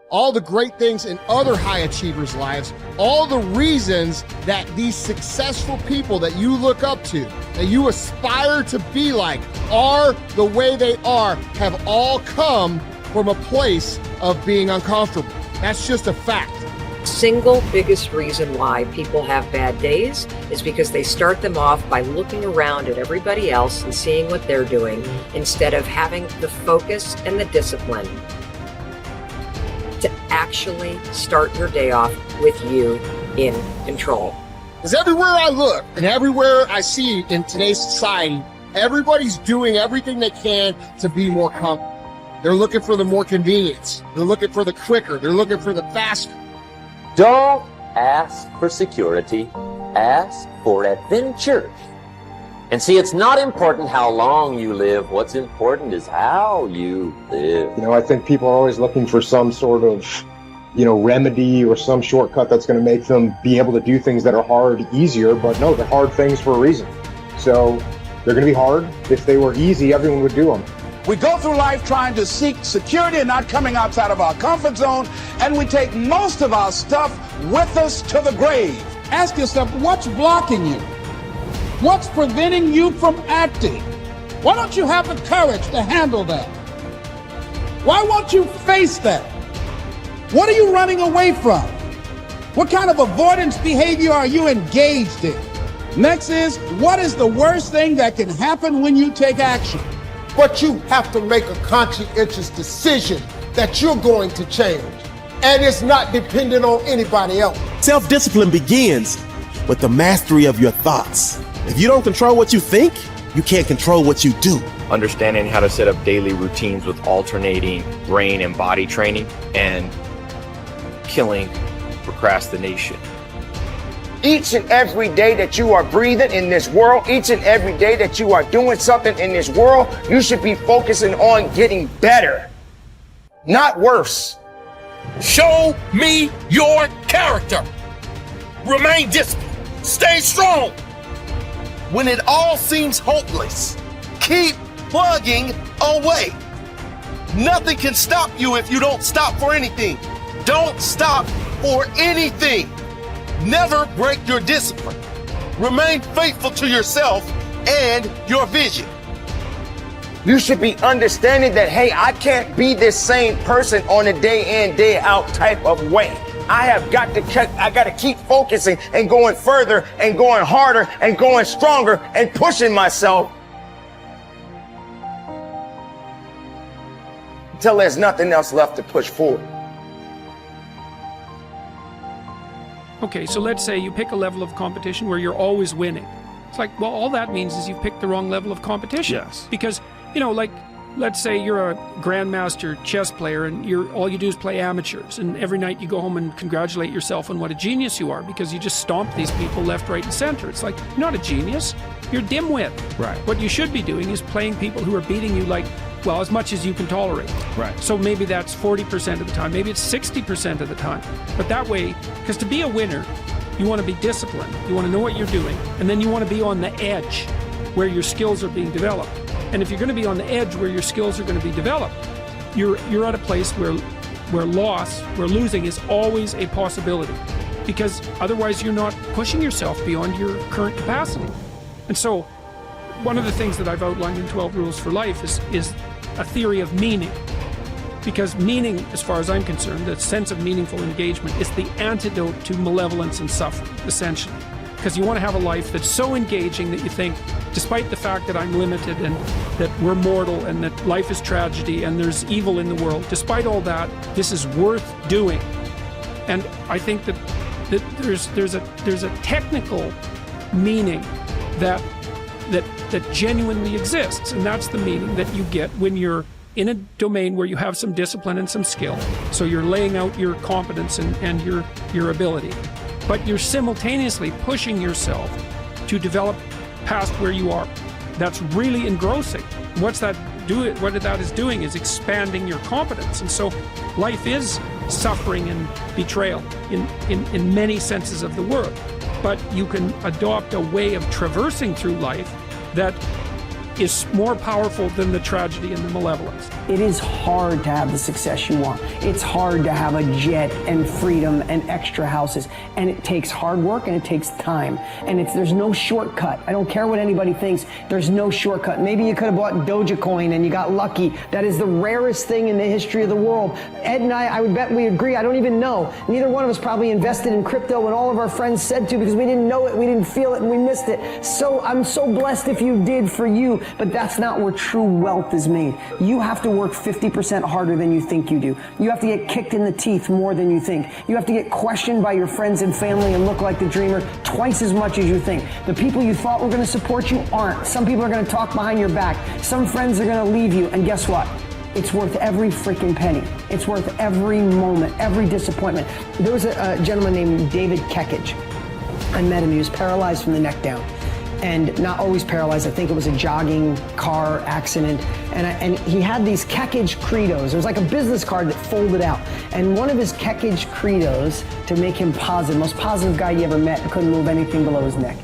all the great things in other high achievers' lives, all the reasons that these successful people that you look up to, that you aspire to be like, are the way they are, have all come from a place of being uncomfortable. That's just a fact. Single biggest reason why people have bad days is because they start them off by looking around at everybody else and seeing what they're doing instead of having the focus and the discipline to actually start your day off with you in control. Because everywhere I look and everywhere I see in today's society, everybody's doing everything they can to be more comfortable. They're looking for the more convenience. They're looking for the quicker. They're looking for the faster. Don't ask for security, ask for adventure. And see, it's not important how long you live. What's important is how you live. You know, I think people are always looking for some sort of, remedy or some shortcut that's going to make them be able to do things that are hard easier. But no, they're hard things for a reason. So they're going to be hard. If they were easy, everyone would do them. We go through life trying to seek security and not coming outside of our comfort zone, and we take most of our stuff with us to the grave. Ask yourself, what's blocking you? What's preventing you from acting? Why don't you have the courage to handle that? Why won't you face that? What are you running away from? What kind of avoidance behavior are you engaged in? Next is, what is the worst thing that can happen when you take action? But you have to make a conscientious decision that you're going to change. And it's not dependent on anybody else. Self-discipline begins with the mastery of your thoughts. If you don't control what you think, you can't control what you do. Understanding how to set up daily routines with alternating brain and body training and killing procrastination. Each and every day that you are breathing in this world, each and every day that you are doing something in this world, you should be focusing on getting better, not worse. Show me your character. Remain disciplined. Stay strong. When it all seems hopeless, keep plugging away. Nothing can stop you if you don't stop for anything. Don't stop for anything. Never break your discipline. Remain faithful to yourself and your vision. You should be understanding that, hey, I can't be this same person on a day in, day out type of way. I got to keep focusing and going further and going harder and going stronger and pushing myself until there's nothing else left to push forward. Okay, so let's say you pick a level of competition where you're always winning. It's like, well, all that means is you've picked the wrong level of competition. Yes. Because, let's say you're a grandmaster chess player and all you do is play amateurs, and every night you go home and congratulate yourself on what a genius you are because you just stomped these people left, right, and center. It's like, you're not a genius, you're a dimwit. Right. What you should be doing is playing people who are beating you as much as you can tolerate. Right. So maybe that's 40% of the time, maybe it's 60% of the time. But that way, because to be a winner, you want to be disciplined, you want to know what you're doing, and then you want to be on the edge where your skills are being developed. And if you're going to be on the edge where your skills are going to be developed, you're at a place where losing is always a possibility, because otherwise you're not pushing yourself beyond your current capacity. And so one of the things that I've outlined in 12 Rules for Life is a theory of meaning. Because meaning, as far as I'm concerned, the sense of meaningful engagement is the antidote to malevolence and suffering, essentially. Because you want to have a life that's so engaging that you think, despite the fact that I'm limited and that we're mortal and that life is tragedy and there's evil in the world, despite all that, this is worth doing. And I think that there's a technical meaning that genuinely exists, and that's the meaning that you get when you're in a domain where you have some discipline and some skill. So you're laying out your competence and your ability, but you're simultaneously pushing yourself to develop past where you are. That's really engrossing. What that is doing is expanding your competence. And so life is suffering and betrayal in many senses of the word. But you can adopt a way of traversing through life that is more powerful than the tragedy and the malevolence. It is hard to have the success you want. It's hard to have a jet and freedom and extra houses. And it takes hard work and it takes time. And there's no shortcut. I don't care what anybody thinks. There's no shortcut. Maybe you could have bought Dogecoin and you got lucky. That is the rarest thing in the history of the world. Ed and I would bet we agree. I don't even know. Neither one of us probably invested in crypto when all of our friends said to, because we didn't know it, we didn't feel it, and we missed it. So I'm so blessed if you did for you. But that's not where true wealth is made. You have to work 50% harder than you think you do. You have to get kicked in the teeth more than you think. You have to get questioned by your friends and family and look like the dreamer twice as much as you think. The people you thought were going to support you aren't. Some people are going to talk behind your back. Some friends are going to leave you. And guess what? It's worth every freaking penny. It's worth every moment, every disappointment. There was a gentleman named David Kekich. I met him. He was paralyzed from the neck down. And not always paralyzed. I think it was a jogging car accident. And he had these Kekich credos. It was like a business card that folded out. And one of his Kekich credos, to make him positive, most positive guy you ever met, couldn't move anything below his neck,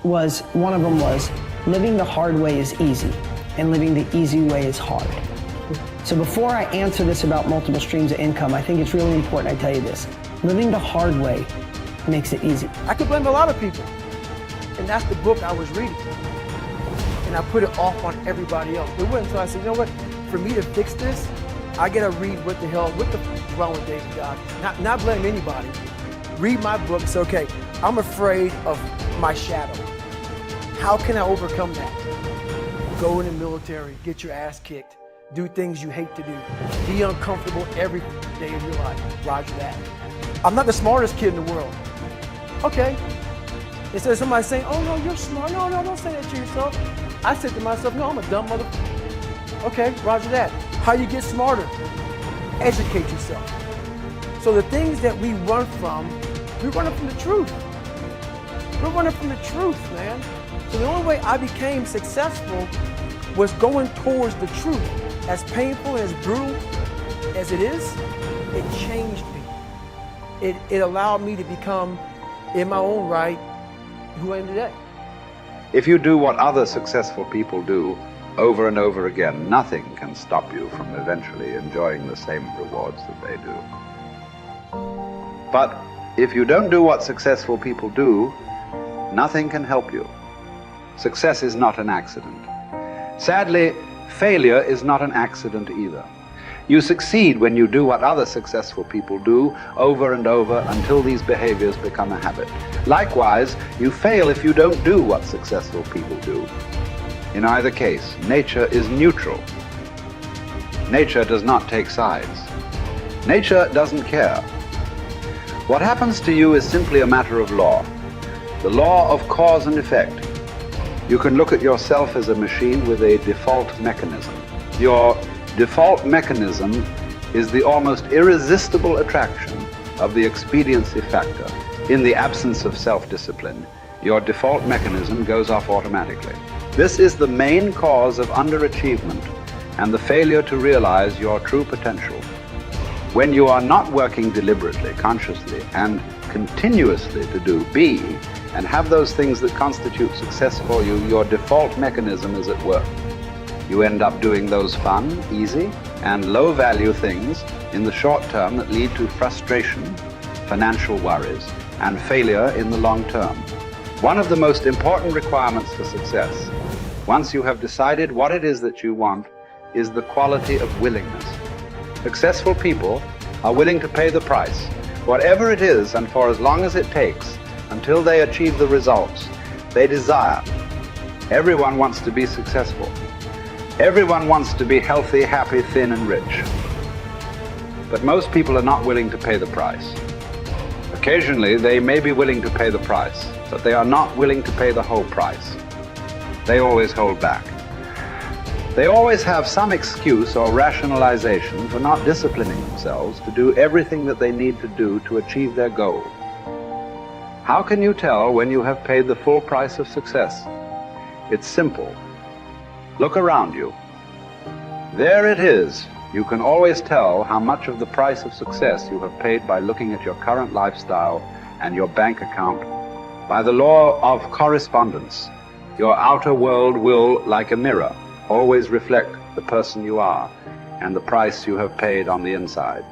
one of them was, living the hard way is easy, and living the easy way is hard. So before I answer this about multiple streams of income, I think it's really important I tell you this. Living the hard way makes it easy. I could blame a lot of people. And that's the book I was reading. And I put it off on everybody else. It wasn't until I said, you know what, for me to fix this, I gotta read what the f is wrong with David Goggins. Not blame anybody. Read my book and say, okay, I'm afraid of my shadow. How can I overcome that? Go in the military, get your ass kicked, do things you hate to do, be uncomfortable every day of your life. Roger that. I'm not the smartest kid in the world. Okay. Instead of somebody saying, oh no, you're smart. No, don't say that to yourself. I said to myself, no, I'm a dumb motherfucker. Okay, roger that. How you get smarter? Educate yourself. So the things that we run from, we're running from the truth. We're running from the truth, man. So the only way I became successful was going towards the truth. As painful and as brutal as it is, it changed me. It allowed me to become, in my own right, who I am today. If you do what other successful people do over and over again, nothing can stop you from eventually enjoying the same rewards that they do. But if you don't do what successful people do, nothing can help you. Success is not an accident. Sadly, failure is not an accident either. You succeed when you do what other successful people do over and over until these behaviors become a habit. Likewise, you fail if you don't do what successful people do. In either case, nature is neutral. Nature does not take sides. Nature doesn't care. What happens to you is simply a matter of law. The law of cause and effect. You can look at yourself as a machine with a default mechanism. Your default mechanism is the almost irresistible attraction of the expediency factor. In the absence of self-discipline, your default mechanism goes off automatically. This is the main cause of underachievement and the failure to realize your true potential. When you are not working deliberately, consciously, and continuously to be and have those things that constitute success for you, your default mechanism is at work. You end up doing those fun, easy, and low-value things in the short term that lead to frustration, financial worries, and failure in the long term. One of the most important requirements for success, once you have decided what it is that you want, is the quality of willingness. Successful people are willing to pay the price, whatever it is and for as long as it takes, until they achieve the results they desire. Everyone wants to be successful. Everyone wants to be healthy, happy, thin, and rich. But most people are not willing to pay the price. Occasionally, they may be willing to pay the price, but they are not willing to pay the whole price. They always hold back. They always have some excuse or rationalization for not disciplining themselves to do everything that they need to do to achieve their goal. How can you tell when you have paid the full price of success? It's simple. Look around you. There it is. You can always tell how much of the price of success you have paid by looking at your current lifestyle and your bank account. By the law of correspondence, Your outer world will, like a mirror, always reflect the person you are and the price you have paid on the inside.